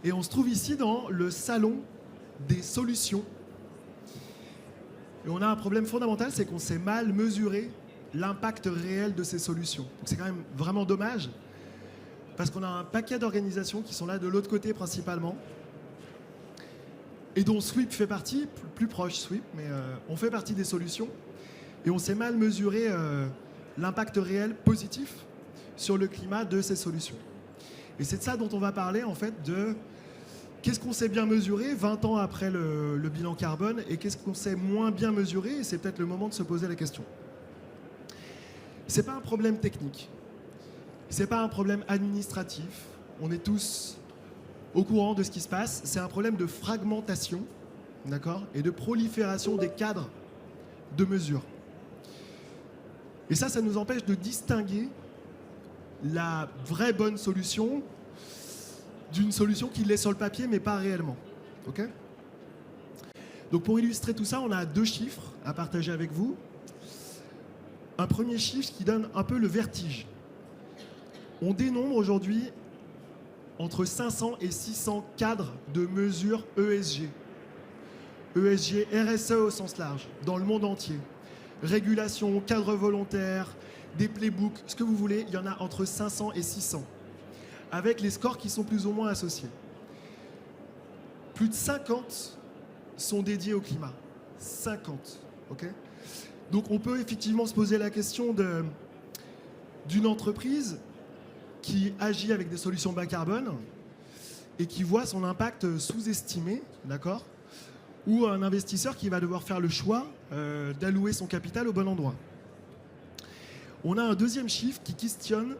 Et on se trouve ici dans le salon des solutions. Et on a un problème fondamental, c'est qu'on sait mal mesurer l'impact réel de ces solutions. Donc c'est quand même vraiment dommage, parce qu'on a un paquet d'organisations qui sont là de l'autre côté principalement, et dont Sweep fait partie, plus proche Sweep, mais on fait partie des solutions, et on sait mal mesurer l'impact réel positif sur le climat de ces solutions. Et c'est de ça dont on va parler, en fait, de qu'est-ce qu'on sait bien mesurer 20 ans après le bilan carbone, et qu'est-ce qu'on sait moins bien mesurer, et c'est peut-être le moment de se poser la question. C'est pas un problème technique, c'est pas un problème administratif, on est tous au courant de ce qui se passe, c'est un problème de fragmentation, d'accord, et de prolifération des cadres de mesure. Et ça nous empêche de distinguer la vraie bonne solution d'une solution qui l'est sur le papier, mais pas réellement. Okay. Donc pour illustrer tout ça, on a 2 chiffres à partager avec vous. Un premier chiffre qui donne un peu le vertige. On dénombre aujourd'hui entre 500 et 600 cadres de mesure ESG. ESG, RSE au sens large, dans le monde entier. Régulation, cadre volontaire, des playbooks, ce que vous voulez, il y en a entre 500 et 600. Avec les scores qui sont plus ou moins associés. Plus de 50 sont dédiés au climat. 50, ok ? Donc on peut effectivement se poser la question d'une entreprise qui agit avec des solutions bas carbone et qui voit son impact sous-estimé, d'accord ? Ou un investisseur qui va devoir faire le choix d'allouer son capital au bon endroit. On a un deuxième chiffre qui questionne.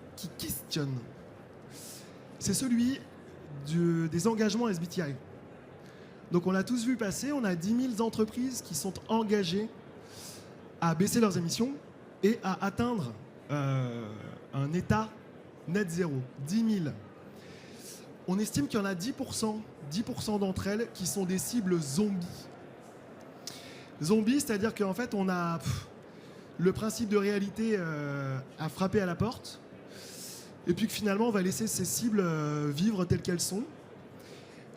C'est celui des engagements SBTI. Donc on l'a tous vu passer, on a 10 000 entreprises qui sont engagées à baisser leurs émissions et à atteindre un état net zéro. 10 000. On estime qu'il y en a 10% d'entre elles qui sont des cibles zombies. Zombies, c'est-à-dire qu'en fait on a le principe de réalité à frapper à la porte. Et puis que finalement, on va laisser ces cibles vivre telles qu'elles sont.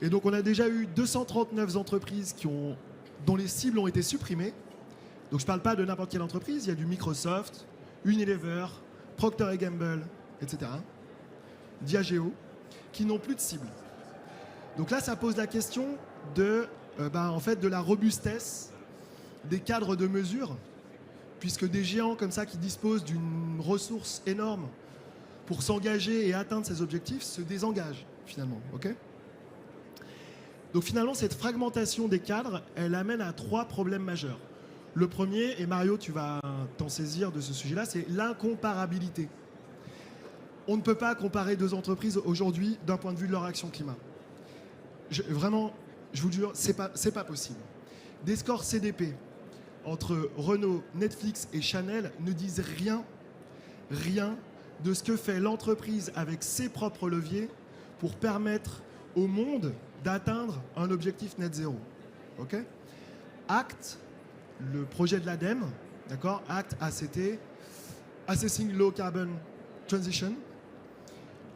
Et donc, on a déjà eu 239 entreprises dont les cibles ont été supprimées. Donc, je ne parle pas de n'importe quelle entreprise. Il y a du Microsoft, Unilever, Procter & Gamble, etc. Diageo, qui n'ont plus de cibles. Donc là, ça pose la question en fait, de la robustesse des cadres de mesure, puisque des géants comme ça qui disposent d'une ressource énorme pour s'engager et atteindre ses objectifs, se désengage finalement. Okay. Donc finalement, cette fragmentation des cadres, elle amène à 3 problèmes majeurs. Le premier, et Mario, tu vas t'en saisir de ce sujet-là, c'est l'incomparabilité. On ne peut pas comparer 2 entreprises aujourd'hui d'un point de vue de leur action climat. Vraiment, je vous jure, c'est pas possible. Des scores CDP entre Renault, Netflix et Chanel ne disent rien de ce que fait l'entreprise avec ses propres leviers pour permettre au monde d'atteindre un objectif net zéro. Okay. ACT, le projet de l'ADEME, d'accord, ACT, ACT, Assessing Low Carbon Transition,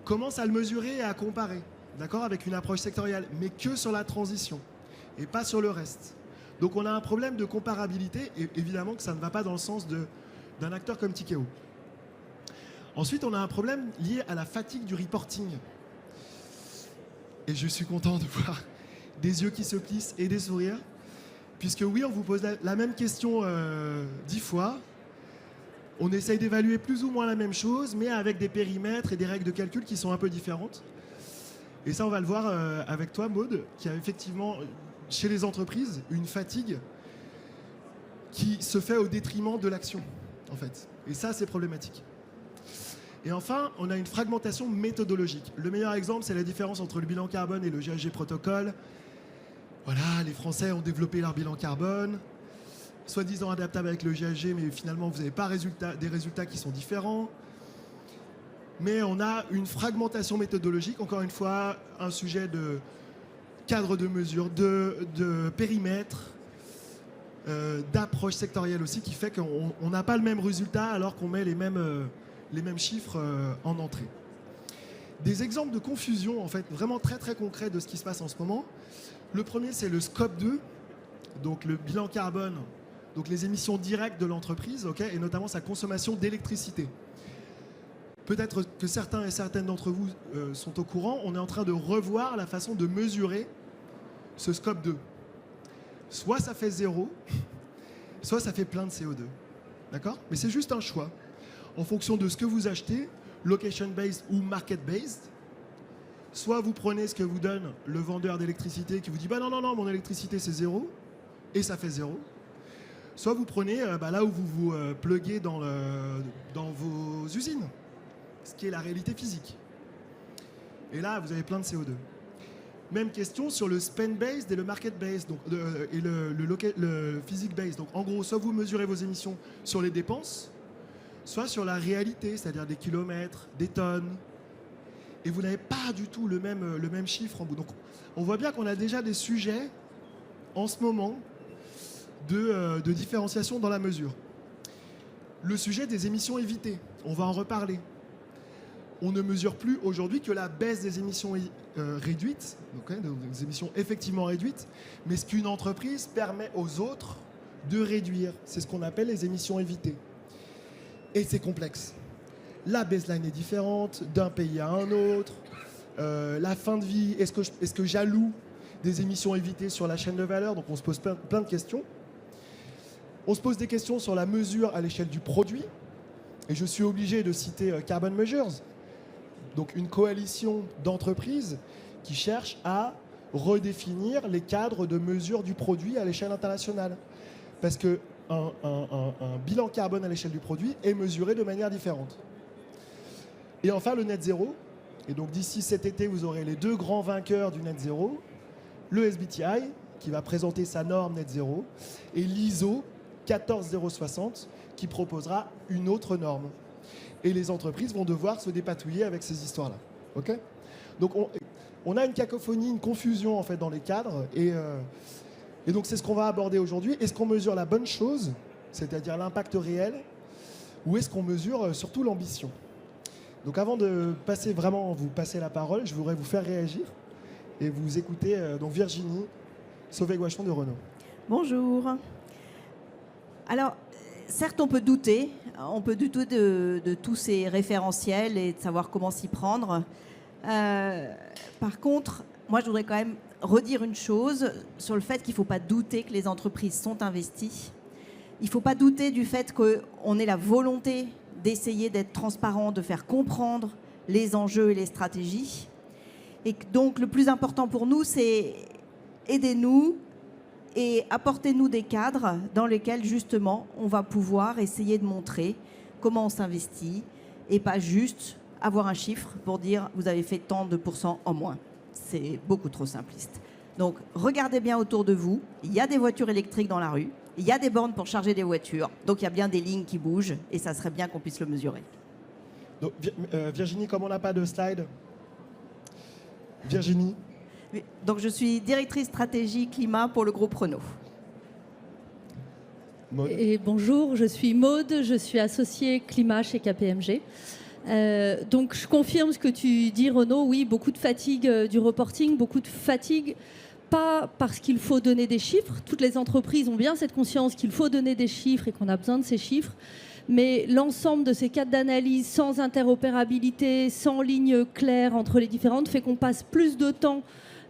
commence à le mesurer et à comparer, d'accord, avec une approche sectorielle, mais que sur la transition et pas sur le reste. Donc on a un problème de comparabilité et évidemment que ça ne va pas dans le sens d'un acteur comme Tikeo. Ensuite, on a un problème lié à la fatigue du reporting. Et je suis content de voir des yeux qui se plissent et des sourires, puisque oui, on vous pose la même question 10 fois. On essaye d'évaluer plus ou moins la même chose, mais avec des périmètres et des règles de calcul qui sont un peu différentes. Et ça, on va le voir avec toi, Maud, qui a effectivement, chez les entreprises, une fatigue qui se fait au détriment de l'action, en fait. Et ça, c'est problématique. Et enfin, on a une fragmentation méthodologique. Le meilleur exemple, c'est la différence entre le bilan carbone et le GHG protocole. Voilà, les Français ont développé leur bilan carbone, soi-disant adaptable avec le GHG, mais finalement, vous n'avez pas des résultats qui sont différents. Mais on a une fragmentation méthodologique, encore une fois, un sujet de cadre de mesure, de périmètre, d'approche sectorielle aussi, qui fait qu'on n'a pas le même résultat alors qu'on met les mêmes chiffres en entrée. des exemples de confusion, en fait, vraiment très très concrets de ce qui se passe en ce moment. Le premier, c'est le scope 2, donc le bilan carbone, donc les émissions directes de l'entreprise, okay, et notamment sa consommation d'électricité. Peut-être que certains et certaines d'entre vous sont au courant, on est en train de revoir la façon de mesurer ce scope 2. Soit ça fait 0, soit ça fait plein de CO2. D'accord ? Mais c'est juste un choix. En fonction de ce que vous achetez, location-based ou market-based, soit vous prenez ce que vous donne le vendeur d'électricité qui vous dit bah non, mon électricité c'est 0, et ça fait 0. Soit vous prenez là où vous vous pluguez dans vos usines, ce qui est la réalité physique. Et là, vous avez plein de CO2. Même question sur le spend-based et le market-based, donc, et le physique-based. Donc en gros, soit vous mesurez vos émissions sur les dépenses, soit sur la réalité, c'est-à-dire des kilomètres, des tonnes. Et vous n'avez pas du tout le même chiffre en bout. Donc on voit bien qu'on a déjà des sujets en ce moment de différenciation dans la mesure. Le sujet des émissions évitées, on va en reparler. On ne mesure plus aujourd'hui que la baisse des émissions réduites, donc, des émissions effectivement réduites, mais ce qu'une entreprise permet aux autres de réduire. C'est ce qu'on appelle les émissions évitées. Et c'est complexe. La baseline est différente d'un pays à un autre. La fin de vie, est-ce que j'alloue des émissions évitées sur la chaîne de valeur? Donc on se pose plein de questions. On se pose des questions sur la mesure à l'échelle du produit. Et je suis obligé de citer Carbon Measures. Donc une coalition d'entreprises qui cherche à redéfinir les cadres de mesure du produit à l'échelle internationale. Parce qu'un bilan carbone à l'échelle du produit est mesuré de manière différente. Et enfin, le net zéro. Et donc d'ici cet été, vous aurez les deux grands vainqueurs du net zéro. Le SBTI, qui va présenter sa norme net zéro, et l'ISO 14060, qui proposera une autre norme. Et les entreprises vont devoir se dépatouiller avec ces histoires-là. Okay ? Donc on a une cacophonie, une confusion en fait dans les cadres. Et donc c'est ce qu'on va aborder aujourd'hui. Est-ce qu'on mesure la bonne chose, c'est-à-dire l'impact réel, ou est-ce qu'on mesure surtout l'ambition? Donc avant de vous passer la parole, je voudrais vous faire réagir et vous écouter donc Virginie Sauvé-Guachon de Renault. Bonjour. Alors, certes, on peut douter de tous ces référentiels et de savoir comment s'y prendre. Par contre, moi, je voudrais quand même redire une chose sur le fait qu'il ne faut pas douter que les entreprises sont investies. Il ne faut pas douter du fait qu'on ait la volonté d'essayer d'être transparent, de faire comprendre les enjeux et les stratégies. Et donc, le plus important pour nous, c'est aidez-nous et apportez-nous des cadres dans lesquels, justement, on va pouvoir essayer de montrer comment on s'investit et pas juste avoir un chiffre pour dire vous avez fait tant de pourcents en moins. C'est beaucoup trop simpliste. Donc, regardez bien autour de vous. Il y a des voitures électriques dans la rue. Il y a des bornes pour charger des voitures. Donc, il y a bien des lignes qui bougent et ça serait bien qu'on puisse le mesurer. Donc, Virginie, comme on n'a pas de slide, Virginie. Donc, je suis directrice stratégie climat pour le groupe Renault. Maud. Et bonjour, je suis Maud, je suis associée climat chez KPMG. Donc, je confirme ce que tu dis, Renaud. Oui, beaucoup de fatigue du reporting, beaucoup de fatigue. Pas parce qu'il faut donner des chiffres. Toutes les entreprises ont bien cette conscience qu'il faut donner des chiffres et qu'on a besoin de ces chiffres. Mais l'ensemble de ces cadres d'analyse sans interopérabilité, sans ligne claire entre les différentes, fait qu'on passe plus de temps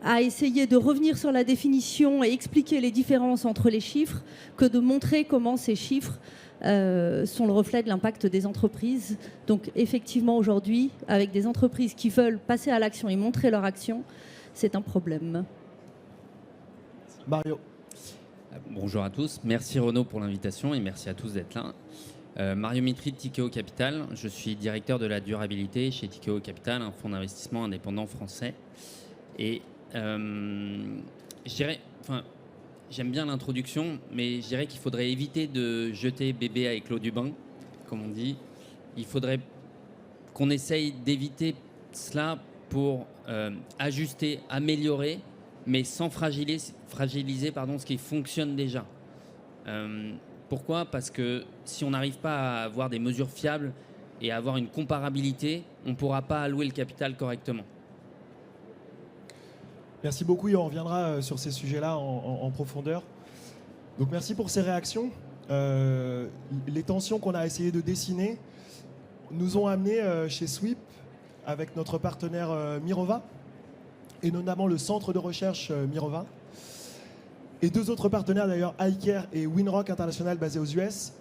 à essayer de revenir sur la définition et expliquer les différences entre les chiffres que de montrer comment ces chiffres sont le reflet de l'impact des entreprises. Donc effectivement, aujourd'hui, avec des entreprises qui veulent passer à l'action et montrer leur action, c'est un problème. Mario. Bonjour à tous. Merci Renaud pour l'invitation et merci à tous d'être là. Mario Mitry de Tikeo Capital. Je suis directeur de la durabilité chez Tikeo Capital, un fonds d'investissement indépendant français. Et je dirais, j'aime bien l'introduction, mais je dirais qu'il faudrait éviter de jeter bébé avec l'eau du bain, comme on dit. Il faudrait qu'on essaye d'éviter cela pour ajuster, améliorer, mais sans fragiliser ce qui fonctionne déjà. Pourquoi ? Parce que si on n'arrive pas à avoir des mesures fiables, et avoir une comparabilité, on ne pourra pas allouer le capital correctement. Merci beaucoup et on reviendra sur ces sujets-là en profondeur. Donc merci pour ces réactions. Les tensions qu'on a essayé de dessiner nous ont amené chez Sweep avec notre partenaire Mirova et notamment le centre de recherche Mirova et deux autres partenaires d'ailleurs, iCare et Winrock International basés aux US,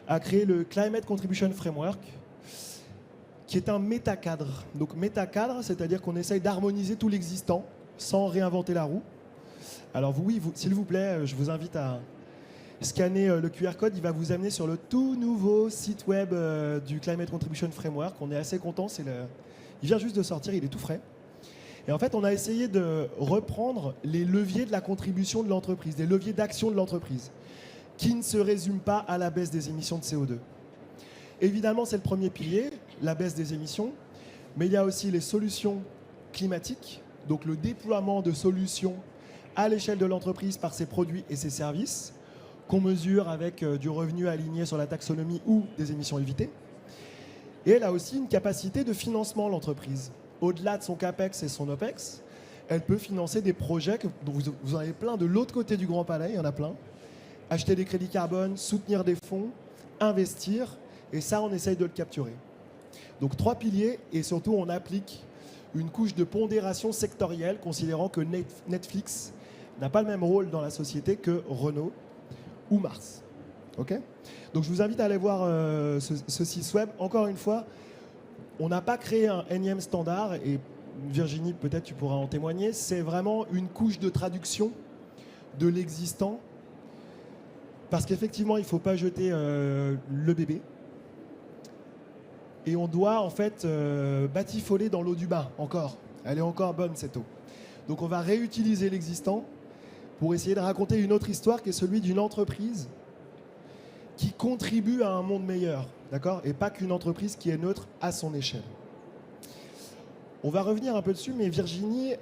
à créer le Climate Contribution Framework qui est un métacadre. Donc métacadre, c'est-à-dire qu'on essaye d'harmoniser tout l'existant sans réinventer la roue. Alors s'il vous plaît, je vous invite à scanner le QR code. Il va vous amener sur le tout nouveau site web du Climate Contribution Framework. On est assez content. Il vient juste de sortir, il est tout frais. Et en fait, on a essayé de reprendre les leviers de la contribution de l'entreprise, les leviers d'action de l'entreprise, qui ne se résument pas à la baisse des émissions de CO2. Évidemment, c'est le premier pilier, la baisse des émissions, mais il y a aussi les solutions climatiques, donc le déploiement de solutions à l'échelle de l'entreprise par ses produits et ses services, qu'on mesure avec du revenu aligné sur la taxonomie ou des émissions évitées. Et elle a aussi une capacité de financement, l'entreprise. Au-delà de son CAPEX et son OPEX, elle peut financer des projets dont vous en avez plein de l'autre côté du Grand Palais, il y en a plein. Acheter des crédits carbone, soutenir des fonds, investir, et ça, on essaye de le capturer. Donc 3 piliers, et surtout, on applique une couche de pondération sectorielle, considérant que Netflix n'a pas le même rôle dans la société que Renault ou Mars. Ok ? Donc je vous invite à aller voir ce site web. Encore une fois, on n'a pas créé un énième standard, et Virginie, peut-être tu pourras en témoigner, c'est vraiment une couche de traduction de l'existant, parce qu'effectivement, il ne faut pas jeter le bébé, et on doit en fait batifoler dans l'eau du bain, encore. Elle est encore bonne, cette eau. Donc on va réutiliser l'existant pour essayer de raconter une autre histoire qui est celui d'une entreprise qui contribue à un monde meilleur, d'accord ? Et pas qu'une entreprise qui est neutre à son échelle. On va revenir un peu dessus, mais Virginie,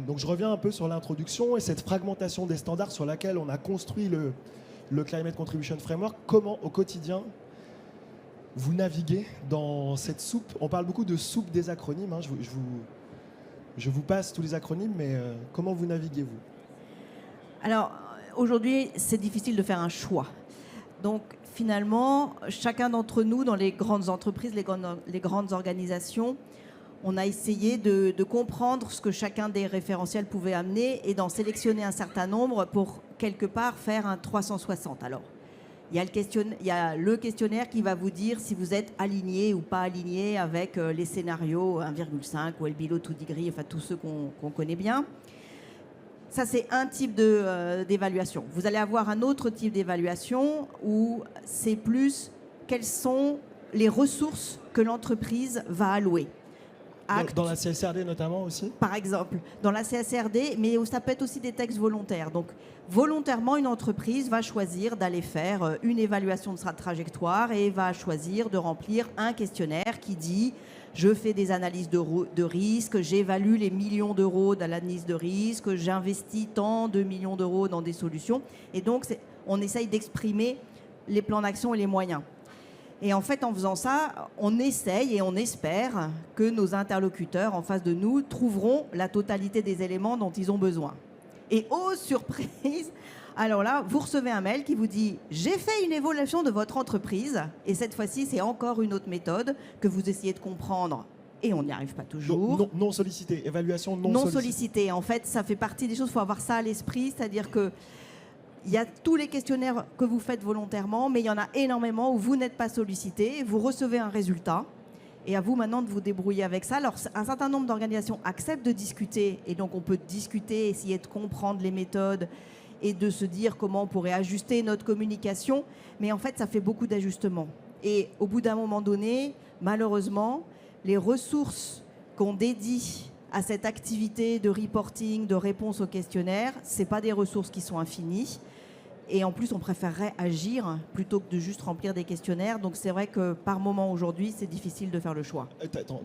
donc je reviens un peu sur l'introduction et cette fragmentation des standards sur laquelle on a construit le Climate Contribution Framework. Comment au quotidien vous naviguez dans cette soupe ? On parle beaucoup de soupe des acronymes, hein. Je vous passe tous les acronymes, mais comment vous naviguez-vous ? Alors, aujourd'hui, c'est difficile de faire un choix. Donc, finalement, chacun d'entre nous, dans les grandes entreprises, les grandes organisations, on a essayé de comprendre ce que chacun des référentiels pouvait amener et d'en sélectionner un certain nombre pour, quelque part, faire un 360. Alors, il y a le questionnaire qui va vous dire si vous êtes aligné ou pas aligné avec les scénarios 1,5 ou well below 2 degrés, enfin tous ceux qu'on connaît bien. Ça, c'est un type d'évaluation. Vous allez avoir un autre type d'évaluation où c'est plus quelles sont les ressources que l'entreprise va allouer. Dans la CSRD notamment aussi ? Par exemple, dans la CSRD, mais ça peut être aussi des textes volontaires. Donc, volontairement, une entreprise va choisir d'aller faire une évaluation de sa trajectoire et va choisir de remplir un questionnaire qui dit je fais des analyses de risque, j'évalue les millions d'euros dans l'analyse de risque, j'investis tant de millions d'euros dans des solutions. Et donc, on essaye d'exprimer les plans d'action et les moyens. Et en fait, en faisant ça, on essaye et on espère que nos interlocuteurs en face de nous trouveront la totalité des éléments dont ils ont besoin. Et oh, surprise, alors là, vous recevez un mail qui vous dit « J'ai fait une évaluation de votre entreprise » et cette fois-ci, c'est encore une autre méthode que vous essayez de comprendre et on n'y arrive pas toujours. Non sollicité, évaluation non sollicité. En fait, ça fait partie des choses, il faut avoir ça à l'esprit, c'est-à-dire que il y a tous les questionnaires que vous faites volontairement, mais il y en a énormément où vous n'êtes pas sollicité, vous recevez un résultat, et à vous maintenant de vous débrouiller avec ça. Alors, un certain nombre d'organisations acceptent de discuter, et donc on peut discuter, essayer de comprendre les méthodes, et de se dire comment on pourrait ajuster notre communication, mais en fait, ça fait beaucoup d'ajustements. Et au bout d'un moment donné, malheureusement, les ressources qu'on dédie à cette activité de reporting, de réponse aux questionnaires, ce n'est pas des ressources qui sont infinies. Et en plus, on préférerait agir plutôt que de juste remplir des questionnaires. Donc c'est vrai que par moment aujourd'hui, c'est difficile de faire le choix.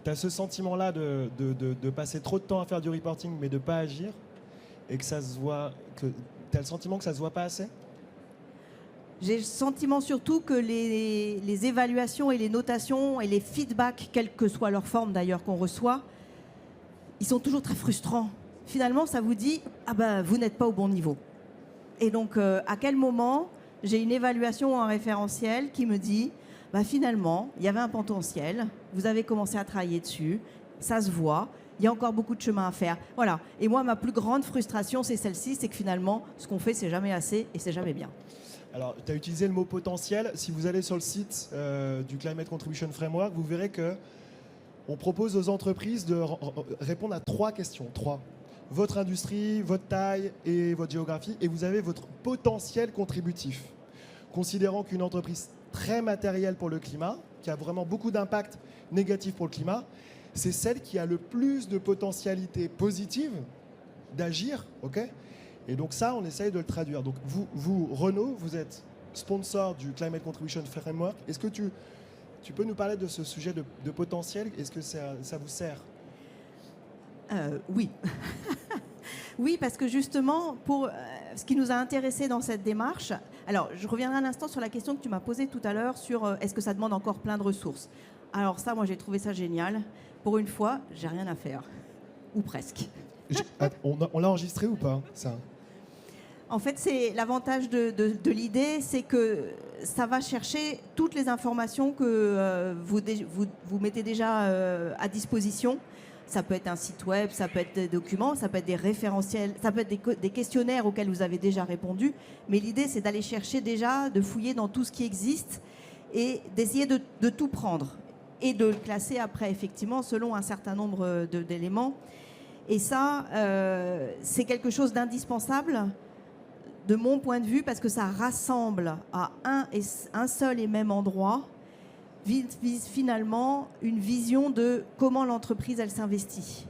Tu as ce sentiment-là de passer trop de temps à faire du reporting mais de ne pas agir, et que ça se voit, que tu as le sentiment que ça ne se voit pas assez ? J'ai le sentiment surtout que les évaluations et les notations et les feedbacks, quelle que soit leur forme d'ailleurs qu'on reçoit, ils sont toujours très frustrants. Finalement, ça vous dit « Ah ben, vous n'êtes pas au bon niveau ». Et donc, à quel moment j'ai une évaluation ou un référentiel qui me dit bah, « Finalement, il y avait un potentiel, vous avez commencé à travailler dessus, ça se voit, il y a encore beaucoup de chemin à faire. » Voilà. Et moi, ma plus grande frustration, c'est celle-ci, c'est que finalement, ce qu'on fait, c'est jamais assez et c'est jamais bien. Alors, tu as utilisé le mot potentiel. Si vous allez sur le site du Climate Contribution Framework, vous verrez qu'on propose aux entreprises de répondre à 3 questions. 3. Votre industrie, votre taille et votre géographie. Et vous avez votre potentiel contributif. Considérant qu'une entreprise très matérielle pour le climat, qui a vraiment beaucoup d'impact négatif pour le climat, c'est celle qui a le plus de potentialité positive d'agir, ok ? Et donc ça, on essaye de le traduire. Donc vous, Renault, vous êtes sponsor du Climate Contribution Framework. Est-ce que tu peux nous parler de ce sujet de potentiel ? Est-ce que ça vous sert ? Oui. Oui, parce que justement, pour ce qui nous a intéressés dans cette démarche, alors je reviendrai un instant sur la question que tu m'as posée tout à l'heure sur est-ce que ça demande encore plein de ressources ? Alors ça, moi j'ai trouvé ça génial. Pour une fois, j'ai rien à faire. Ou presque. On l'a enregistré ou pas, ça ? En fait, c'est l'avantage de l'idée, c'est que ça va chercher toutes les informations que vous mettez déjà à disposition. Ça peut être un site web, ça peut être des documents, ça peut être des référentiels, ça peut être des questionnaires auxquels vous avez déjà répondu. Mais l'idée, c'est d'aller chercher déjà, de fouiller dans tout ce qui existe et d'essayer de tout prendre et de le classer après, effectivement, selon un certain nombre d'éléments. Et ça, c'est quelque chose d'indispensable de mon point de vue, parce que ça rassemble à un seul et même endroit, vise finalement une vision de comment l'entreprise, elle s'investit.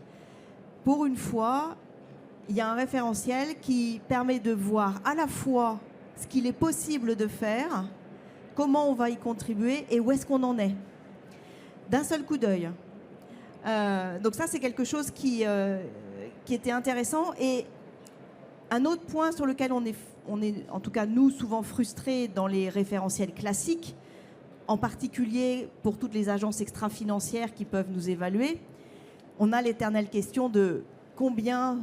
Pour une fois, il y a un référentiel qui permet de voir à la fois ce qu'il est possible de faire, comment on va y contribuer et où est-ce qu'on en est, d'un seul coup d'œil. Donc ça, c'est quelque chose qui était intéressant. Et un autre point sur lequel on est, en tout cas nous, souvent frustrés dans les référentiels classiques, en particulier pour toutes les agences extra-financières qui peuvent nous évaluer, on a l'éternelle question de combien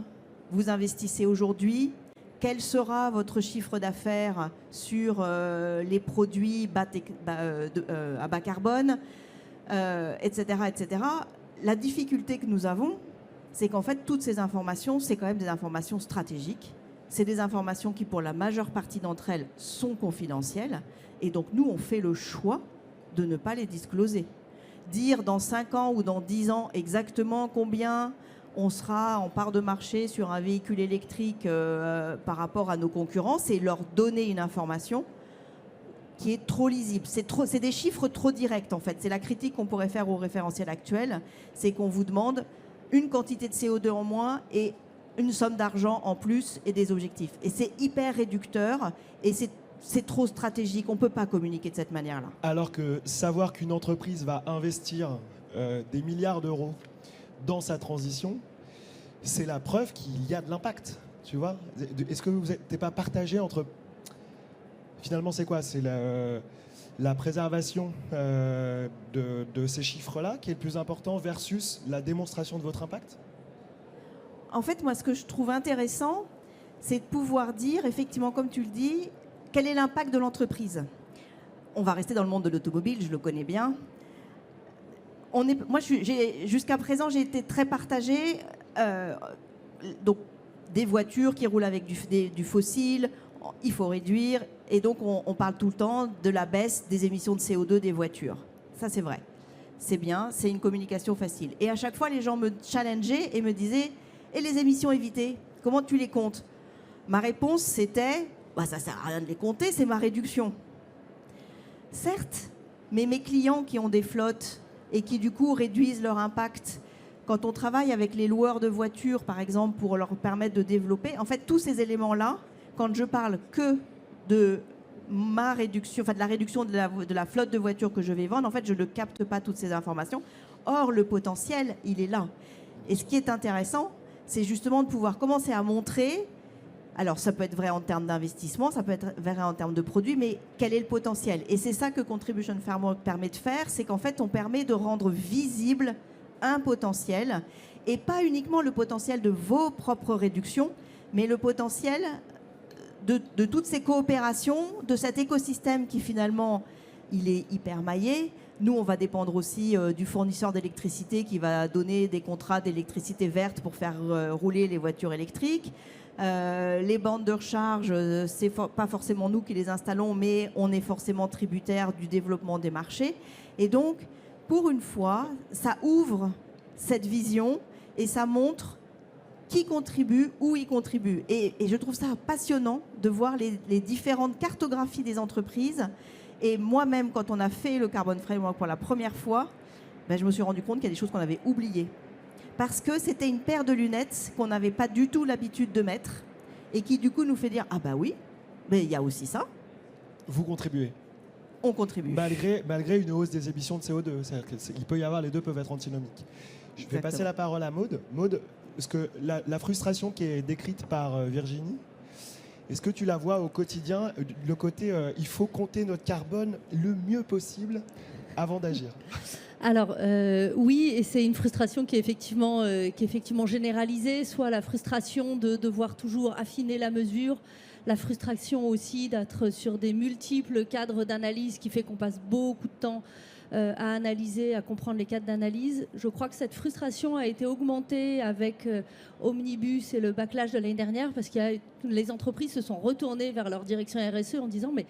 vous investissez aujourd'hui, quel sera votre chiffre d'affaires sur les produits à bas carbone, etc., etc. La difficulté que nous avons, c'est qu'en fait, toutes ces informations, c'est quand même des informations stratégiques. C'est des informations qui, pour la majeure partie d'entre elles, sont confidentielles. Et donc, nous, on fait le choix de ne pas les discloser. Dire dans 5 ans ou dans 10 ans exactement combien on sera en part de marché sur un véhicule électrique par rapport à nos concurrents, c'est leur donner une information qui est trop lisible. C'est des chiffres trop directs, en fait. C'est la critique qu'on pourrait faire au référentiel actuel. C'est qu'on vous demande une quantité de CO2 en moins et une somme d'argent en plus et des objectifs. Et c'est hyper réducteur et c'est trop stratégique. On ne peut pas communiquer de cette manière-là. Alors que savoir qu'une entreprise va investir des milliards d'euros dans sa transition, c'est la preuve qu'il y a de l'impact. Tu vois ? Est-ce que vous n'êtes pas partagé entre... Finalement, c'est quoi ? C'est la préservation de ces chiffres-là qui est le plus important versus la démonstration de votre impact ? En fait, moi, ce que je trouve intéressant, c'est de pouvoir dire, effectivement, comme tu le dis, quel est l'impact de l'entreprise. On va rester dans le monde de l'automobile, je le connais bien. Moi, jusqu'à présent, j'ai été très partagée. Donc, des voitures qui roulent avec du fossile, il faut réduire. Et donc, on parle tout le temps de la baisse des émissions de CO2 des voitures. Ça, c'est vrai. C'est bien, c'est une communication facile. Et à chaque fois, les gens me challengeaient et me disaient « Et les émissions évitées, comment tu les comptes ?» Ma réponse, c'était bah, « Ça ne sert à rien de les compter, c'est ma réduction. » Certes, mais mes clients qui ont des flottes et qui, du coup, réduisent leur impact, quand on travaille avec les loueurs de voitures, par exemple, pour leur permettre de développer, en fait, tous ces éléments-là, quand je parle que de ma réduction, enfin de la réduction de la flotte de voitures que je vais vendre, en fait, je ne capte pas toutes ces informations. Or, le potentiel, il est là. Et ce qui est intéressant, c'est justement de pouvoir commencer à montrer Alors, ça peut être vrai en termes d'investissement, ça peut être vrai en termes de produits, mais quel est le potentiel? Et c'est ça que Contribution Framework permet de faire, c'est qu'en fait, on permet de rendre visible un potentiel, et pas uniquement le potentiel de vos propres réductions, mais le potentiel de toutes ces coopérations, de cet écosystème qui finalement, il est hyper maillé. Nous, on va dépendre aussi du fournisseur d'électricité qui va donner des contrats d'électricité verte pour faire rouler les voitures électriques. Les bandes de recharge, c'est pas forcément nous qui les installons, mais on est forcément tributaire du développement des marchés. Et donc, pour une fois, ça ouvre cette vision et ça montre qui contribue, où il contribue. Et je trouve ça passionnant de voir les différentes cartographies des entreprises. Et moi-même, quand on a fait le Carbon Framework pour la première fois, je me suis rendu compte qu'il y a des choses qu'on avait oubliées. Parce que c'était une paire de lunettes qu'on n'avait pas du tout l'habitude de mettre et qui, du coup, nous fait dire « Ah bah oui, mais il y a aussi ça. » Vous contribuez. On contribue. Malgré une hausse des émissions de CO2. Il peut y avoir, les deux peuvent être antinomiques. Je vais passer la parole à Maude. Maude, parce que la frustration qui est décrite par Virginie, est-ce que tu la vois au quotidien, le côté il faut compter notre carbone le mieux possible avant d'agir? Alors oui, et c'est une frustration qui est effectivement généralisée, soit la frustration de devoir toujours affiner la mesure, la frustration aussi d'être sur des multiples cadres d'analyse qui fait qu'on passe beaucoup de temps à analyser, à comprendre les cadres d'analyse. Je crois que cette frustration a été augmentée avec Omnibus et le backlash de l'année dernière parce que les entreprises se sont retournées vers leur direction RSE en disant mais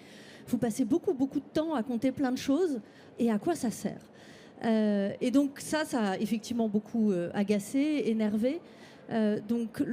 vous passez beaucoup de temps à compter plein de choses et à quoi ça sert? Et donc ça a effectivement beaucoup agacé, énervé. Donc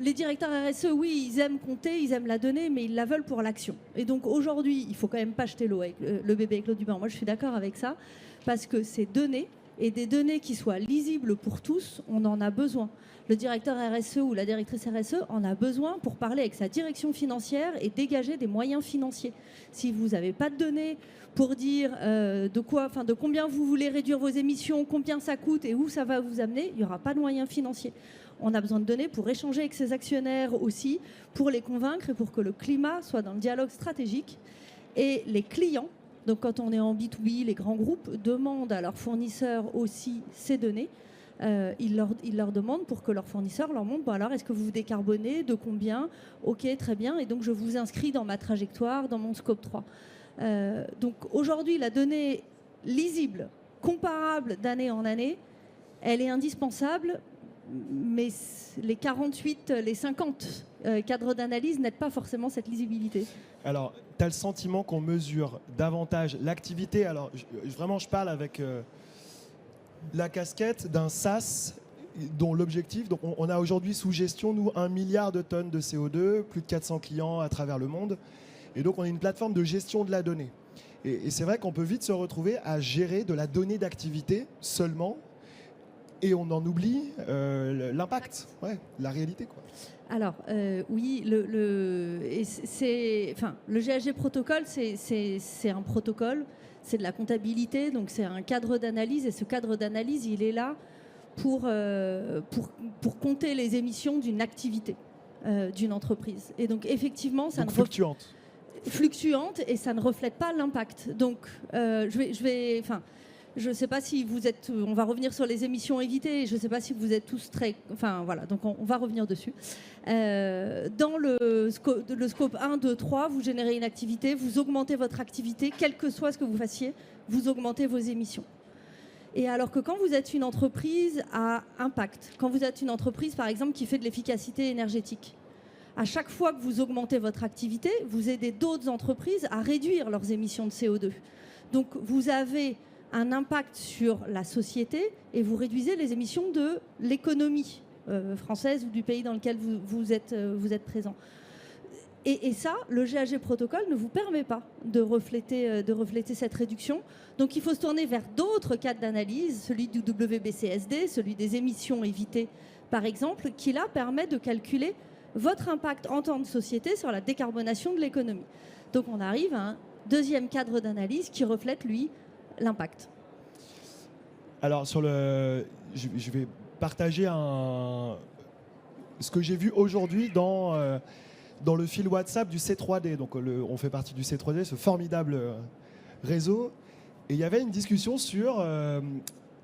les directeurs RSE, oui, ils aiment compter, ils aiment la donnée, mais ils la veulent pour l'action. Et donc aujourd'hui, il faut quand même pas jeter l'eau avec le bébé avec l'eau du bain. Moi, je suis d'accord avec ça, parce que ces données, et des données qui soient lisibles pour tous, on en a besoin. Le directeur RSE ou la directrice RSE en a besoin pour parler avec sa direction financière et dégager des moyens financiers. Si vous n'avez pas de données pour dire de combien vous voulez réduire vos émissions, combien ça coûte et où ça va vous amener, il n'y aura pas de moyens financiers. On a besoin de données pour échanger avec ses actionnaires aussi, pour les convaincre et pour que le climat soit dans le dialogue stratégique. Et les clients, donc quand on est en B2B, les grands groupes demandent à leurs fournisseurs aussi ces données. Ils leur demandent pour que leurs fournisseurs leur montrent alors est-ce que vous vous décarbonez, de combien, ok, très bien, et donc je vous inscris dans ma trajectoire, dans mon scope 3. Donc aujourd'hui, la donnée lisible, comparable d'année en année, elle est indispensable, mais les 48, les 50 cadres d'analyse n'aident pas forcément cette lisibilité. Alors, tu as le sentiment qu'on mesure davantage l'activité. Alors, vraiment, je parle avec la casquette d'un SaaS dont l'objectif, donc on a aujourd'hui sous gestion, nous, 1 milliard de tonnes de CO2, plus de 400 clients à travers le monde. Et donc, on est une plateforme de gestion de la donnée. Et c'est vrai qu'on peut vite se retrouver à gérer de la donnée d'activité seulement, et on en oublie l'impact, la réalité, quoi. Alors, oui, le GHG protocole, c'est un protocole, c'est de la comptabilité, donc c'est un cadre d'analyse, et ce cadre d'analyse, il est là pour compter les émissions d'une activité, d'une entreprise. Et donc, effectivement, ça fluctuante, et ça ne reflète pas l'impact. Donc, je ne sais pas si vous êtes... On va revenir sur les émissions évitées. Je ne sais pas si vous êtes tous très... Enfin, voilà. Donc, on va revenir dessus. Dans le scope 1, 2, 3, vous générez une activité, vous augmentez votre activité, quel que soit ce que vous fassiez, vous augmentez vos émissions. Et alors que quand vous êtes une entreprise à impact, quand vous êtes une entreprise, par exemple, qui fait de l'efficacité énergétique, à chaque fois que vous augmentez votre activité, vous aidez d'autres entreprises à réduire leurs émissions de CO2. Donc, vous avez un impact sur la société et vous réduisez les émissions de l'économie française ou du pays dans lequel vous êtes présent. Et ça, le GHG protocole ne vous permet pas de refléter cette réduction. Donc il faut se tourner vers d'autres cadres d'analyse, celui du WBCSD, celui des émissions évitées par exemple, qui là permet de calculer votre impact en tant que société sur la décarbonation de l'économie. Donc on arrive à un deuxième cadre d'analyse qui reflète, lui, l'impact. Alors, je vais partager ce que j'ai vu aujourd'hui dans le fil WhatsApp du C3D. Donc on fait partie du C3D, ce formidable réseau. Et il y avait une discussion sur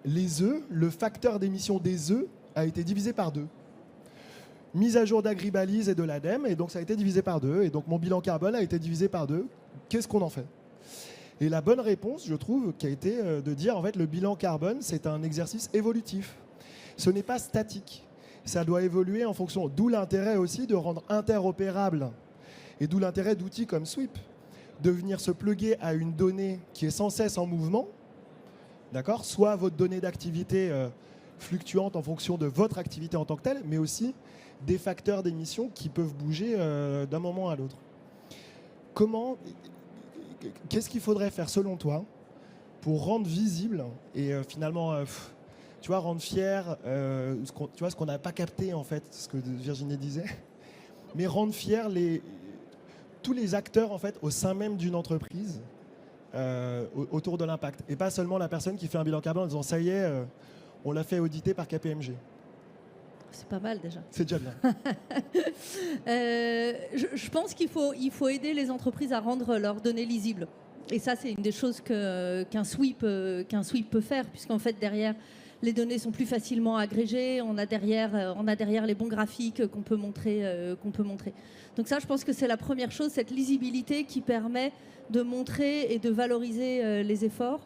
les œufs. Le facteur d'émission des œufs a été divisé par 2. Mise à jour d'Agribalise et de l'ADEME, et donc ça a été divisé par 2. Et donc mon bilan carbone a été divisé par 2. Qu'est-ce qu'on en fait? Et la bonne réponse, je trouve, qui a été de dire en fait le bilan carbone, c'est un exercice évolutif. Ce n'est pas statique. Ça doit évoluer en fonction. D'où l'intérêt aussi de rendre interopérable, et d'où l'intérêt d'outils comme Sweep, de venir se plugger à une donnée qui est sans cesse en mouvement, d'accord, soit votre donnée d'activité fluctuante en fonction de votre activité en tant que telle, mais aussi des facteurs d'émission qui peuvent bouger d'un moment à l'autre. Qu'est-ce qu'il faudrait faire selon toi pour rendre visible et finalement, tu vois, rendre fier, ce qu'on n'a pas capté en fait, ce que Virginie disait, mais rendre fier tous les acteurs en fait au sein même d'une entreprise autour de l'impact, et pas seulement la personne qui fait un bilan carbone en disant ça y est, on l'a fait auditer par KPMG. C'est pas mal déjà. C'est déjà bien. Je pense qu'il faut aider les entreprises à rendre leurs données lisibles. Et ça, c'est une des choses qu'un sweep peut faire, puisqu'en fait, derrière, les données sont plus facilement agrégées. On a derrière les bons graphiques qu'on peut montrer. Donc ça, je pense que c'est la première chose, cette lisibilité qui permet de montrer et de valoriser les efforts.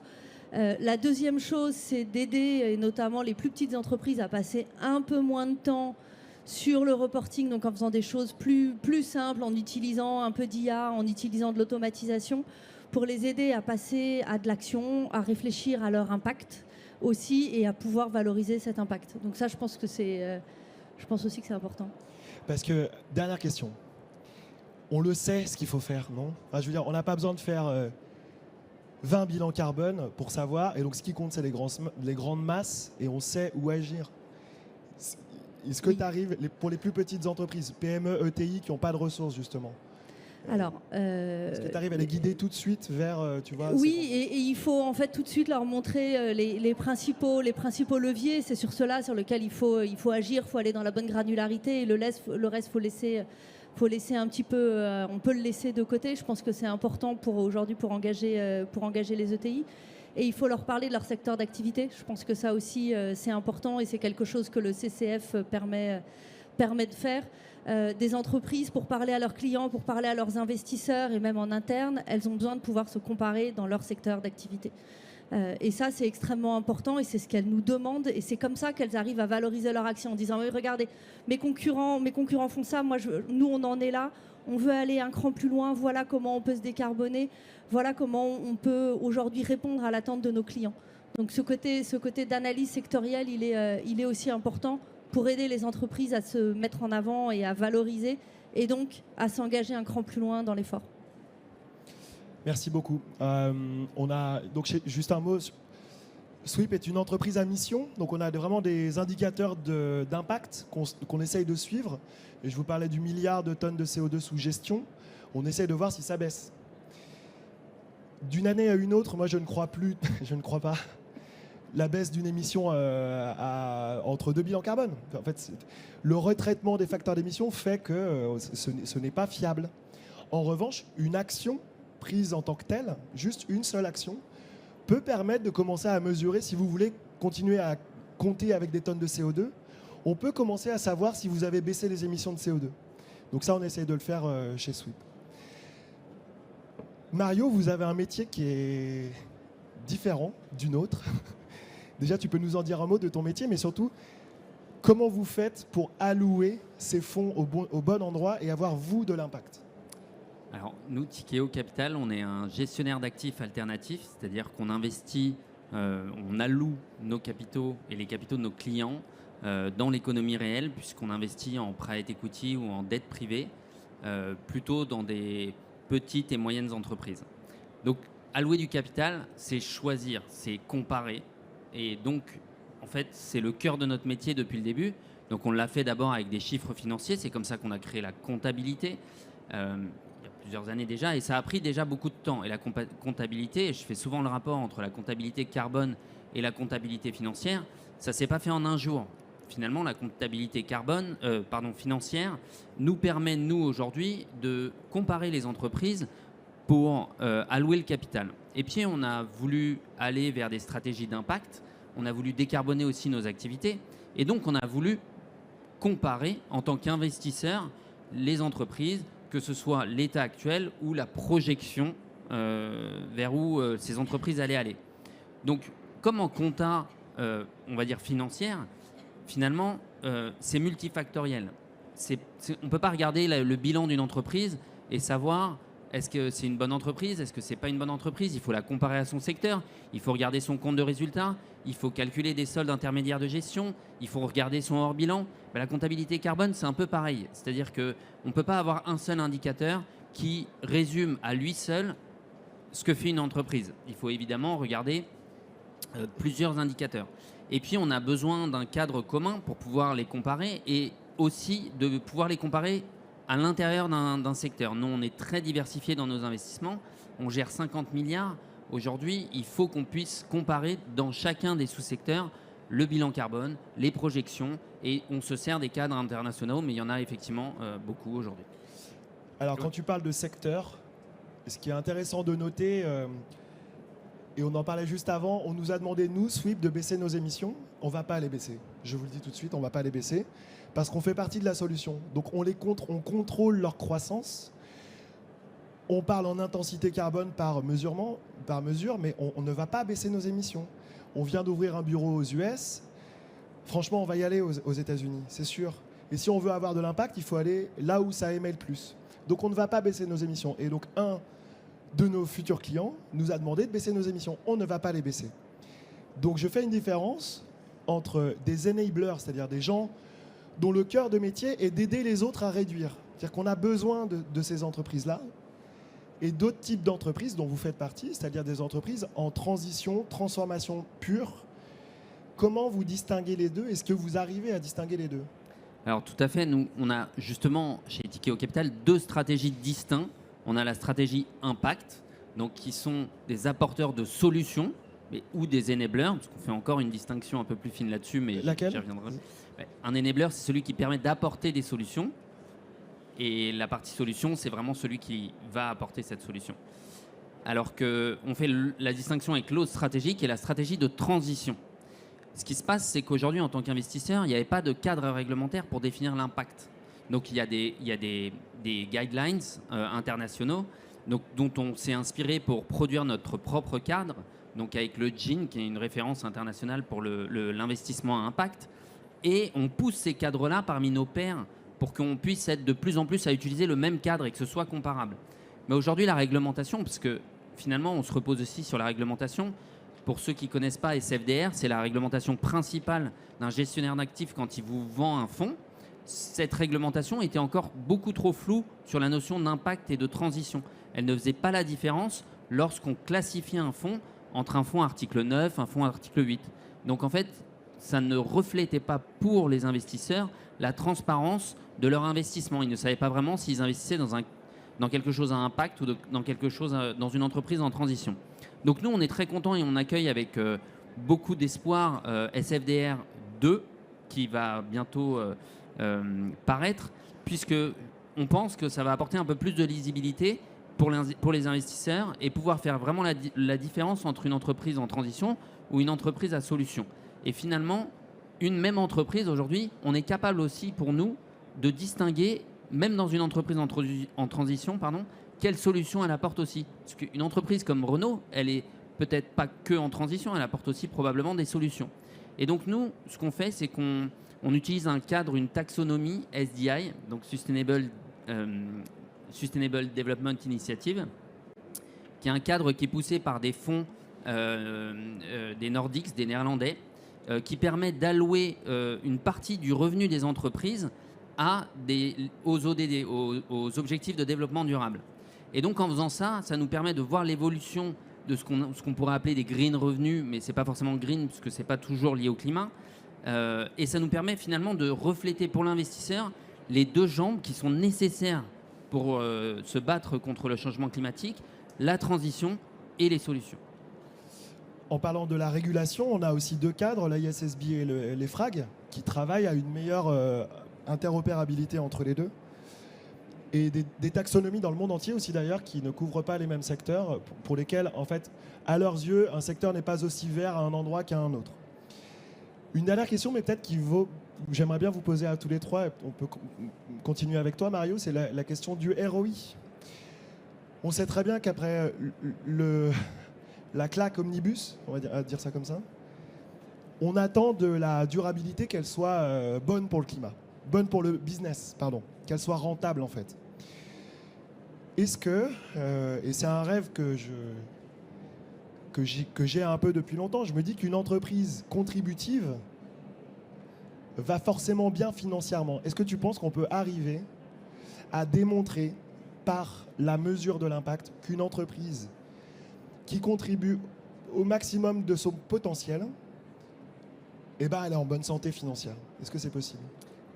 La deuxième chose, c'est d'aider, et notamment les plus petites entreprises, à passer un peu moins de temps sur le reporting, donc en faisant des choses plus simples, en utilisant un peu d'IA, en utilisant de l'automatisation, pour les aider à passer à de l'action, à réfléchir à leur impact aussi, et à pouvoir valoriser cet impact. Donc ça, je pense aussi que c'est important. Parce que, dernière question, on le sait ce qu'il faut faire, non? Enfin, je veux dire, on n'a pas besoin de faire 20 bilans carbone pour savoir, et donc ce qui compte, c'est les grandes masses, et on sait où agir. Est-ce que tu arrives, pour les plus petites entreprises, PME, ETI, qui n'ont pas de ressources, justement, alors, est-ce que tu arrives à les guider tout de suite vers, tu vois... Oui, et il faut en fait tout de suite leur montrer les principaux leviers. C'est sur cela sur lequel il faut agir, il faut aller dans la bonne granularité, et le reste, faut laisser un petit peu, on peut le laisser de côté. Je pense que c'est important aujourd'hui pour engager les ETI. Et il faut leur parler de leur secteur d'activité. Je pense que ça aussi, c'est important, et c'est quelque chose que le CCF permet de faire. Des entreprises, pour parler à leurs clients, pour parler à leurs investisseurs, et même en interne, elles ont besoin de pouvoir se comparer dans leur secteur d'activité. Et ça, c'est extrêmement important, et c'est ce qu'elles nous demandent, et c'est comme ça qu'elles arrivent à valoriser leur action en disant oui, regardez, mes concurrents font ça, nous on en est là, on veut aller un cran plus loin, voilà comment on peut se décarboner, voilà comment on peut aujourd'hui répondre à l'attente de nos clients. Donc ce côté d'analyse sectorielle, il est aussi important pour aider les entreprises à se mettre en avant et à valoriser, et donc à s'engager un cran plus loin dans l'effort. Merci beaucoup. Juste un mot. Sweep est une entreprise à mission, donc on a vraiment des indicateurs d'impact qu'on essaye de suivre. Et je vous parlais du milliard de tonnes de CO2 sous gestion. On essaye de voir si ça baisse. D'une année à une autre, moi je ne crois pas la baisse d'une émission entre 2 bilans carbone. En fait, le retraitement des facteurs d'émission fait que ce n'est pas fiable. En revanche, une action prise en tant que telle, juste une seule action, peut permettre de commencer à mesurer, si vous voulez continuer à compter avec des tonnes de CO2, on peut commencer à savoir si vous avez baissé les émissions de CO2. Donc ça, on essaye de le faire chez Sweep. Mario, vous avez un métier qui est différent d'une autre. Déjà, tu peux nous en dire un mot de ton métier, mais surtout, comment vous faites pour allouer ces fonds au bon endroit et avoir, vous, de l'impact? Alors, nous, Tikeo Capital, on est un gestionnaire d'actifs alternatifs, c'est-à-dire qu'on investit, on alloue nos capitaux et les capitaux de nos clients dans l'économie réelle, puisqu'on investit en private equity ou en dette privée, plutôt dans des petites et moyennes entreprises. Donc, allouer du capital, c'est choisir, c'est comparer. Et donc, en fait, c'est le cœur de notre métier depuis le début. Donc, on l'a fait d'abord avec des chiffres financiers. C'est comme ça qu'on a créé la comptabilité. Il y a plusieurs années déjà, et ça a pris déjà beaucoup de temps. Et la comptabilité, et je fais souvent le rapport entre la comptabilité carbone et la comptabilité financière, ça ne s'est pas fait en un jour. finalement, la comptabilité financière nous permet, nous, aujourd'hui, de comparer les entreprises pour allouer le capital. Et puis, on a voulu aller vers des stratégies d'impact. On a voulu décarboner aussi nos activités. Et donc, on a voulu comparer, en tant qu'investisseur, les entreprises, que ce soit l'état actuel ou la projection vers où ces entreprises allaient aller. Donc, comme en compta, on va dire financière, finalement, c'est multifactoriel. On ne peut pas regarder le bilan d'une entreprise et savoir est-ce que c'est une bonne entreprise, est-ce que c'est pas une bonne entreprise. Il faut la comparer à son secteur, il faut regarder son compte de résultat, il faut calculer des soldes intermédiaires de gestion, il faut regarder son hors-bilan. Ben, la comptabilité carbone, c'est un peu pareil. C'est-à-dire qu'on ne peut pas avoir un seul indicateur qui résume à lui seul ce que fait une entreprise. Il faut évidemment regarder plusieurs indicateurs. Et puis, on a besoin d'un cadre commun pour pouvoir les comparer et aussi de pouvoir les comparer à l'intérieur d'un secteur. Nous, on est très diversifié dans nos investissements. On gère 50 milliards. Aujourd'hui, il faut qu'on puisse comparer dans chacun des sous-secteurs le bilan carbone, les projections, et on se sert des cadres internationaux, mais il y en a effectivement beaucoup aujourd'hui. Alors, quand tu parles de secteur, ce qui est intéressant de noter, et on en parlait juste avant, on nous a demandé, nous, Sweep, de baisser nos émissions. On ne va pas les baisser. Je vous le dis tout de suite, on ne va pas les baisser parce qu'on fait partie de la solution. Donc, on contrôle leur croissance. On parle en intensité carbone par mesure, mais on ne va pas baisser nos émissions. On vient d'ouvrir un bureau aux US. Franchement, on va y aller aux États-Unis, c'est sûr. Et si on veut avoir de l'impact, il faut aller là où ça émet le plus. Donc, on ne va pas baisser nos émissions. Et donc, un de nos futurs clients nous a demandé de baisser nos émissions. On ne va pas les baisser. Donc, je fais une différence entre des enablers, c'est-à-dire des gens dont le cœur de métier est d'aider les autres à réduire. C'est-à-dire qu'on a besoin de ces entreprises-là et d'autres types d'entreprises dont vous faites partie, c'est-à-dire des entreprises en transition, transformation pure. Comment vous distinguez les deux? Est-ce que vous arrivez à distinguer les deux? Alors tout à fait, nous on a justement chez Tikehau Capital deux stratégies distinctes. On a la stratégie impact, donc qui sont des apporteurs de solutions ou des enablers, parce qu'on fait encore une distinction un peu plus fine là-dessus, mais laquelle? J'y reviendrai. Un enabler, c'est celui qui permet d'apporter des solutions, et la partie solution, c'est vraiment celui qui va apporter cette solution. Alors qu'on fait la distinction avec l'autre stratégie, qui est la stratégie de transition. Ce qui se passe, c'est qu'aujourd'hui, en tant qu'investisseur, il n'y avait pas de cadre réglementaire pour définir l'impact. Donc, il y a des guidelines internationaux dont on s'est inspiré pour produire notre propre cadre, donc avec le GIN, qui est une référence internationale pour l'investissement à impact. Et on pousse ces cadres-là parmi nos pairs pour qu'on puisse être de plus en plus à utiliser le même cadre et que ce soit comparable. Mais aujourd'hui, la réglementation, parce que finalement, on se repose aussi sur la réglementation. Pour ceux qui ne connaissent pas SFDR, c'est la réglementation principale d'un gestionnaire d'actifs quand il vous vend un fonds. Cette réglementation était encore beaucoup trop floue sur la notion d'impact et de transition. Elle ne faisait pas la différence lorsqu'on classifiait un fonds entre un fonds article 9, un fonds article 8. Donc en fait, ça ne reflétait pas pour les investisseurs la transparence de leur investissement. Ils ne savaient pas vraiment s'ils investissaient dans quelque chose à impact ou dans une entreprise en transition. Donc nous, on est très contents et on accueille avec beaucoup d'espoir SFDR 2 qui va bientôt paraître, puisque on pense que ça va apporter un peu plus de lisibilité pour les investisseurs et pouvoir faire vraiment la différence entre une entreprise en transition ou une entreprise à solution. Et finalement, une même entreprise aujourd'hui, on est capable aussi pour nous de distinguer, même dans une entreprise en transition, quelle solution elle apporte aussi. Parce qu'une entreprise comme Renault, elle est peut-être pas que en transition, elle apporte aussi probablement des solutions. Et donc nous, ce qu'on fait, c'est qu'on utilise un cadre, une taxonomie SDI, donc Sustainable Development Initiative, qui est un cadre qui est poussé par des fonds des Nordiques, des Néerlandais, qui permet d'allouer une partie du revenu des entreprises aux ODD, aux objectifs de développement durable. Et donc en faisant ça, ça nous permet de voir l'évolution de ce qu'on pourrait appeler des green revenus, mais ce n'est pas forcément green puisque ce n'est pas toujours lié au climat. Et ça nous permet finalement de refléter pour l'investisseur les deux jambes qui sont nécessaires pour se battre contre le changement climatique, la transition et les solutions. en parlant de la régulation, on a aussi 2 cadres, l'ISSB et l'EFRAG, qui travaillent à une meilleure interopérabilité entre les deux. Et des taxonomies dans le monde entier aussi d'ailleurs, qui ne couvrent pas les mêmes secteurs, pour lesquels, en fait, à leurs yeux, un secteur n'est pas aussi vert à un endroit qu'à un autre. Une dernière question, mais peut-être j'aimerais bien vous poser à tous les trois, on peut continuer avec toi Mario, c'est la question du ROI. On sait très bien qu'après la claque omnibus, on va dire ça comme ça, on attend de la durabilité qu'elle soit bonne pour le climat, bonne pour le business, pardon, qu'elle soit rentable en fait. Est-ce que, et c'est un rêve que j'ai un peu depuis longtemps, je me dis qu'une entreprise contributive va forcément bien financièrement. Est-ce que tu penses qu'on peut arriver à démontrer par la mesure de l'impact qu'une entreprise qui contribue au maximum de son potentiel, eh ben, elle est en bonne santé financière? Est-ce que c'est possible?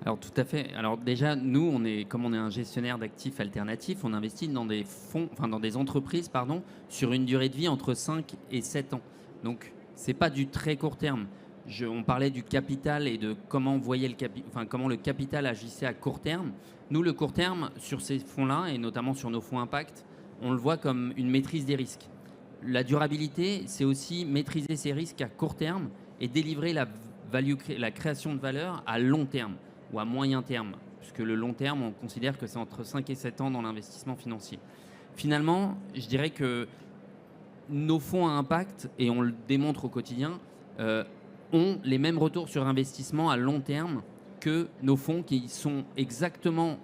Alors tout à fait. Alors déjà, nous, comme on est un gestionnaire d'actifs alternatifs, on investit dans des fonds, enfin dans des entreprises, pardon, sur une durée de vie entre 5 et 7 ans. Donc c'est pas du très court terme. On parlait du capital et de comment on voyait comment le capital agissait à court terme. Nous, le court terme sur ces fonds-là et notamment sur nos fonds impact, on le voit comme une maîtrise des risques. La durabilité, c'est aussi maîtriser ces risques à court terme et délivrer la création de valeur à long terme ou à moyen terme, puisque le long terme, on considère que c'est entre 5 et 7 ans dans l'investissement financier. Finalement, je dirais que nos fonds à impact, et on le démontre au quotidien, ont les mêmes retours sur investissement à long terme que nos fonds qui sont exactement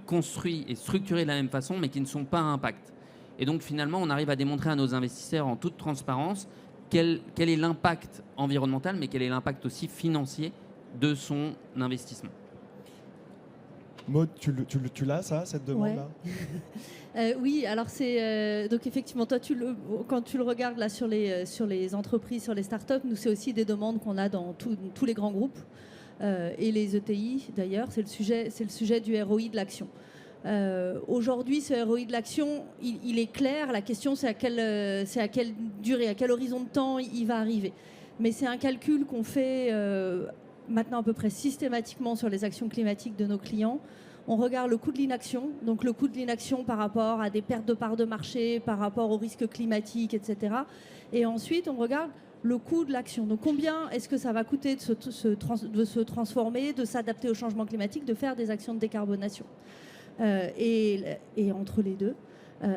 construits et structurés de la même façon, mais qui ne sont pas à impact. Et donc finalement, on arrive à démontrer à nos investisseurs en toute transparence quel est l'impact environnemental, mais quel est l'impact aussi financier de son investissement. Maud, tu l'as ça, cette demande-là? Oui, alors c'est donc effectivement toi quand tu le regardes là sur les entreprises, sur les startups, nous c'est aussi des demandes qu'on a dans tous les grands groupes et les ETI d'ailleurs. C'est le sujet du ROI de l'action. Aujourd'hui, ce ROI de l'action, il est clair. La question c'est à quelle durée, à quel horizon de temps il va arriver. Mais c'est un calcul qu'on fait maintenant à peu près systématiquement sur les actions climatiques de nos clients. On regarde le coût de l'inaction, donc le coût de l'inaction par rapport à des pertes de parts de marché, par rapport aux risques climatiques, etc. Et ensuite, on regarde le coût de l'action. Donc combien est-ce que ça va coûter de se transformer, de s'adapter au changement climatique, de faire des actions de décarbonation. Et entre les deux,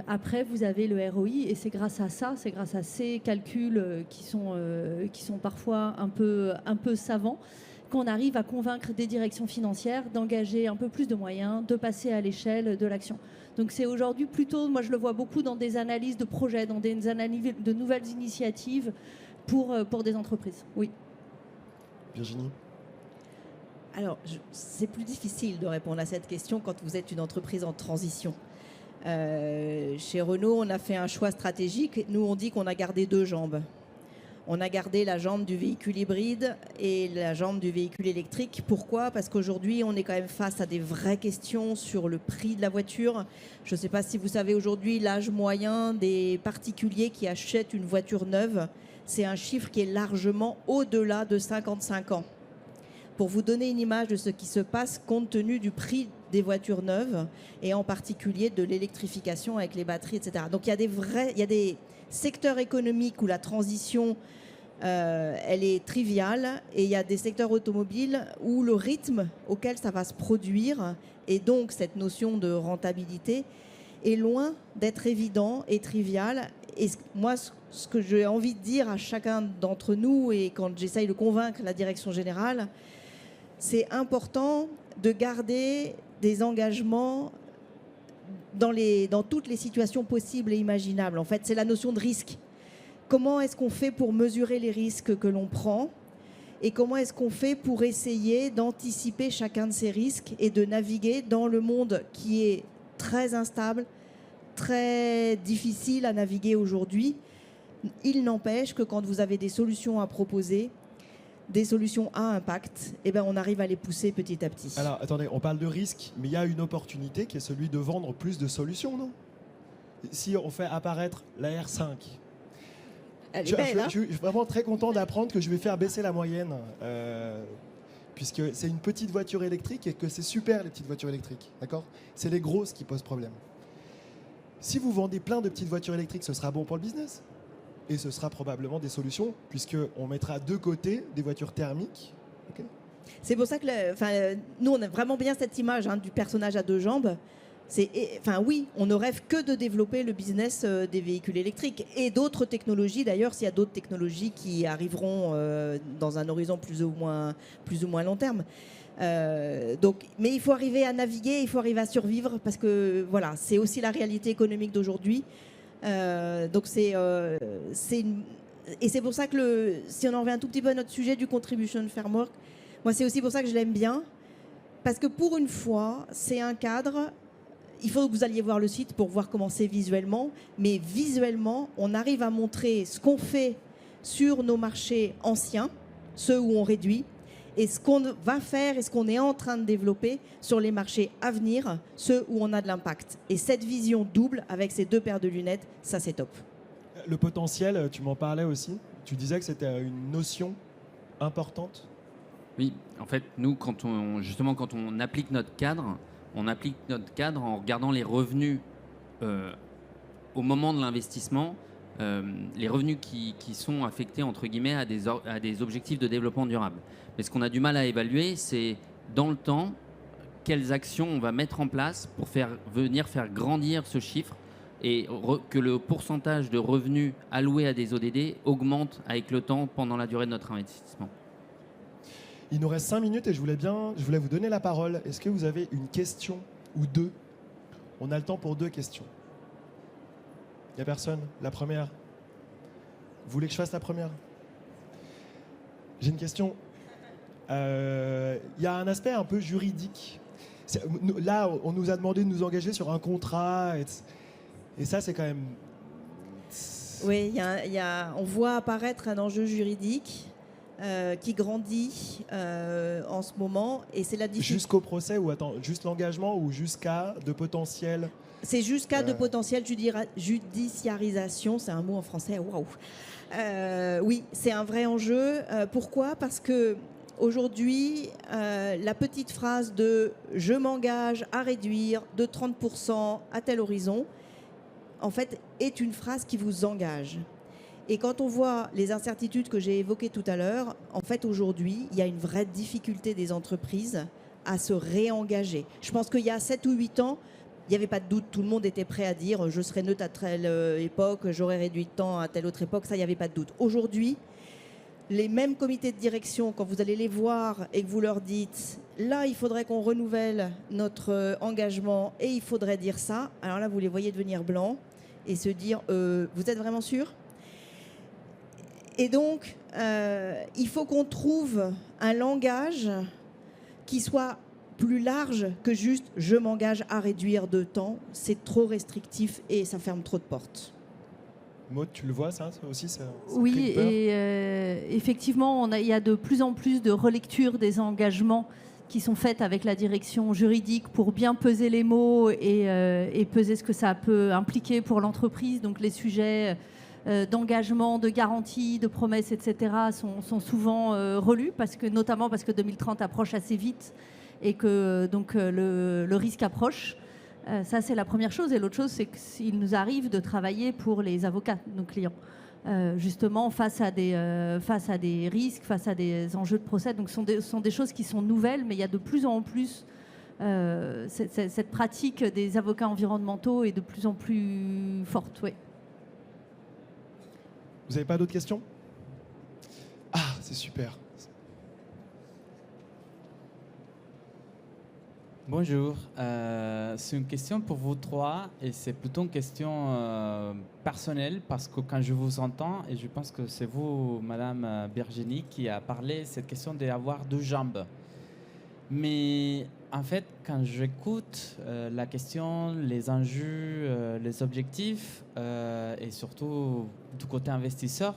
après, vous avez le ROI, et c'est grâce à ça, c'est grâce à ces calculs qui sont parfois un peu savants, qu'on arrive à convaincre des directions financières d'engager un peu plus de moyens, de passer à l'échelle de l'action. Donc c'est aujourd'hui plutôt, moi je le vois beaucoup dans des analyses de projets, dans des analyses de nouvelles initiatives pour des entreprises. Oui. Virginie? Alors, c'est plus difficile de répondre à cette question quand vous êtes une entreprise en transition. Chez Renault, on a fait un choix stratégique. Nous, on dit qu'on a gardé 2 jambes. On a gardé la jambe du véhicule hybride et la jambe du véhicule électrique. Pourquoi? Parce qu'aujourd'hui, on est quand même face à des vraies questions sur le prix de la voiture. Je ne sais pas si vous savez, aujourd'hui, l'âge moyen des particuliers qui achètent une voiture neuve, c'est un chiffre qui est largement au-delà de 55 ans. Pour vous donner une image de ce qui se passe compte tenu du prix des voitures neuves et en particulier de l'électrification avec les batteries, etc. Donc il y a des secteurs économiques où la transition elle est triviale, et il y a des secteurs automobiles où le rythme auquel ça va se produire et donc cette notion de rentabilité est loin d'être évident et trivial. Et moi, ce que j'ai envie de dire à chacun d'entre nous, et quand j'essaye de convaincre la direction générale, c'est important de garder des engagements dans toutes les situations possibles et imaginables. En fait, c'est la notion de risque. Comment est-ce qu'on fait pour mesurer les risques que l'on prend, et comment est-ce qu'on fait pour essayer d'anticiper chacun de ces risques et de naviguer dans le monde qui est très instable, très difficile à naviguer aujourd'hui. Il n'empêche que quand vous avez des solutions à proposer, des solutions à impact, eh ben on arrive à les pousser petit à petit. Alors, attendez, on parle de risque, mais il y a une opportunité qui est celui de vendre plus de solutions, non? Si on fait apparaître la R5, Elle est belle, hein. Je suis vraiment très content d'apprendre que je vais faire baisser la moyenne, puisque c'est une petite voiture électrique et que c'est super les petites voitures électriques, d'accord ? C'est les grosses qui posent problème. Si vous vendez plein de petites voitures électriques, ce sera bon pour le business. Et ce sera probablement des solutions, puisqu'on mettra de côté des voitures thermiques. Okay. C'est pour ça que nous, on a vraiment bien cette image du personnage à deux jambes. Oui, on ne rêve que de développer le business des véhicules électriques et d'autres technologies. D'ailleurs, s'il y a d'autres technologies qui arriveront dans un horizon plus ou moins long terme. Mais il faut arriver à naviguer, il faut arriver à survivre parce que voilà, c'est aussi la réalité économique d'aujourd'hui. Et c'est pour ça que si on en revient un tout petit peu à notre sujet du contribution framework, moi c'est aussi pour ça que je l'aime bien, parce que pour une fois, c'est un cadre. Il faut que vous alliez voir le site pour voir comment c'est visuellement, mais visuellement, on arrive à montrer ce qu'on fait sur nos marchés anciens, ceux où on réduit, et ce qu'on va faire et ce qu'on est en train de développer sur les marchés à venir, ceux où on a de l'impact. Et cette vision double, avec ces deux paires de lunettes, ça c'est top. Le potentiel, tu m'en parlais aussi. Tu disais que c'était une notion importante. Oui, en fait, nous, quand on applique notre cadre, on applique notre cadre en regardant les revenus au moment de l'investissement, les revenus qui sont affectés, entre guillemets, à des objectifs de développement durable. Mais ce qu'on a du mal à évaluer, c'est dans le temps, quelles actions on va mettre en place pour faire grandir ce chiffre et que le pourcentage de revenus alloués à des ODD augmente avec le temps pendant la durée de notre investissement. Il nous reste 5 minutes et je voulais vous donner la parole. Est-ce que vous avez une question ou deux ? On a le temps pour 2 questions. Il n'y a personne ? La première ? Vous voulez que je fasse la première ? J'ai une question. Il y a un aspect un peu juridique. Là, on nous a demandé de nous engager sur un contrat. Et ça, c'est quand même... Oui, on voit apparaître un enjeu juridique qui grandit en ce moment. Et c'est la difficulté. Jusqu'au procès ou juste l'engagement ou jusqu'à de potentiels... C'est jusqu'à de potentielle judiciarisation. C'est un mot en français. Waouh. Oui, c'est un vrai enjeu. Pourquoi ? Parce que aujourd'hui, la petite phrase de « je m'engage à réduire de 30% à tel horizon », en fait, est une phrase qui vous engage. Et quand on voit les incertitudes que j'ai évoquées tout à l'heure, en fait, aujourd'hui, il y a une vraie difficulté des entreprises à se réengager. Je pense qu'il y a 7 ou 8 ans, il n'y avait pas de doute. Tout le monde était prêt à dire « je serai neutre à telle époque, j'aurai réduit de temps à telle autre époque ». Ça, il n'y avait pas de doute. Aujourd'hui, les mêmes comités de direction, quand vous allez les voir et que vous leur dites « là, il faudrait qu'on renouvelle notre engagement et il faudrait dire ça », alors là, vous les voyez devenir blancs et se dire « vous êtes vraiment sûr ?» Et donc, il faut qu'on trouve un langage qui soit plus large que juste « je m'engage à réduire de temps ». C'est trop restrictif et ça ferme trop de portes. Maud, tu le vois ça aussi ça Oui, et effectivement, il y a de plus en plus de relectures des engagements qui sont faites avec la direction juridique pour bien peser les mots et peser ce que ça peut impliquer pour l'entreprise. Donc les sujets d'engagement, de garantie, de promesses, etc. sont souvent relus, notamment parce que 2030 approche assez vite et que donc, le risque approche. Ça, c'est la première chose. Et l'autre chose, c'est qu'il nous arrive de travailler pour les avocats, nos clients, justement face à des risques, face à des enjeux de procès. Donc, ce sont des choses qui sont nouvelles, mais il y a de plus en plus cette pratique des avocats environnementaux est de plus en plus forte. Ouais. Vous n'avez pas d'autres questions ? Ah, c'est super. Bonjour, c'est une question pour vous trois et c'est plutôt une question personnelle parce que quand je vous entends, et je pense que c'est vous, Madame Virginie, qui a parlé de cette question d'avoir 2 jambes. Mais en fait, quand j'écoute la question, les enjeux, les objectifs et surtout du côté investisseur,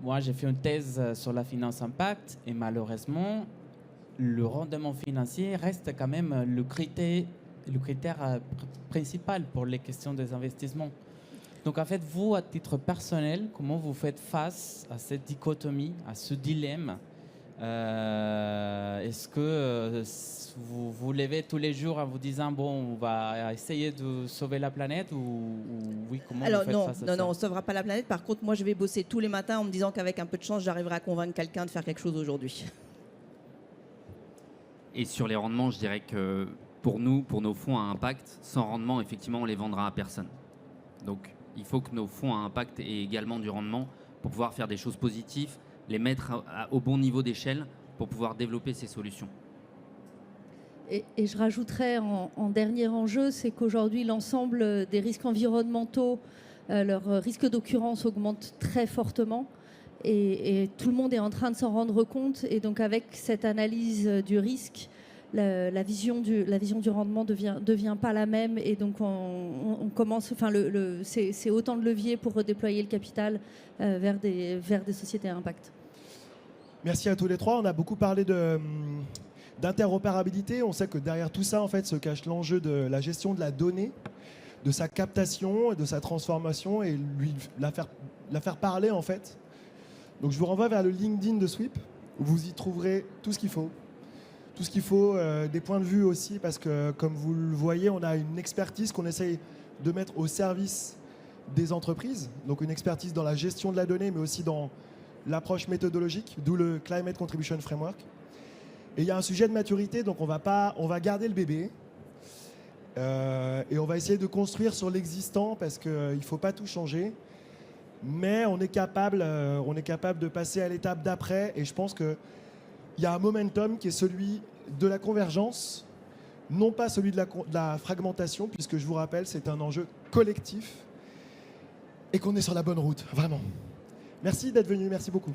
moi j'ai fait une thèse sur la finance impact et malheureusement, le rendement financier reste quand même le critère principal pour les questions des investissements. Donc en fait, vous, à titre personnel, comment vous faites face à cette dichotomie, à ce dilemme? Est-ce que vous vous levez tous les jours en vous disant bon, on va essayer de sauver la planète ou oui, comment Alors vous faites non, face à non, ça? non, on ne sauvera pas la planète. Par contre, moi, je vais bosser tous les matins en me disant qu'avec un peu de chance, j'arriverai à convaincre quelqu'un de faire quelque chose aujourd'hui. Et sur les rendements, je dirais que pour nous, pour nos fonds à impact, sans rendement, effectivement, on les vendra à personne. Donc, il faut que nos fonds à impact aient également du rendement pour pouvoir faire des choses positives, les mettre au bon niveau d'échelle pour pouvoir développer ces solutions. Et je rajouterais en dernier enjeu, c'est qu'aujourd'hui, l'ensemble des risques environnementaux, leur risque d'occurrence augmente très fortement. Et tout le monde est en train de s'en rendre compte. Et donc, avec cette analyse du risque, la vision du rendement devient pas la même. Et donc, on commence. Enfin, c'est autant de leviers pour redéployer le capital vers des sociétés à impact. Merci à tous les trois. On a beaucoup parlé d'interopérabilité. On sait que derrière tout ça, en fait, se cache l'enjeu de la gestion de la donnée, de sa captation et de sa transformation et la faire parler, en fait. Donc je vous renvoie vers le LinkedIn de Sweep, où vous y trouverez tout ce qu'il faut. Tout ce qu'il faut, des points de vue aussi, parce que comme vous le voyez, on a une expertise qu'on essaye de mettre au service des entreprises. Donc une expertise dans la gestion de la donnée, mais aussi dans l'approche méthodologique, d'où le Climate Contribution Framework. Et il y a un sujet de maturité, donc on va garder le bébé. Et on va essayer de construire sur l'existant, parce qu'il ne faut pas tout changer. Mais on est capable de passer à l'étape d'après. Et je pense qu'il y a un momentum qui est celui de la convergence, non pas celui de la fragmentation, puisque je vous rappelle, c'est un enjeu collectif et qu'on est sur la bonne route, vraiment. Merci d'être venu, merci beaucoup.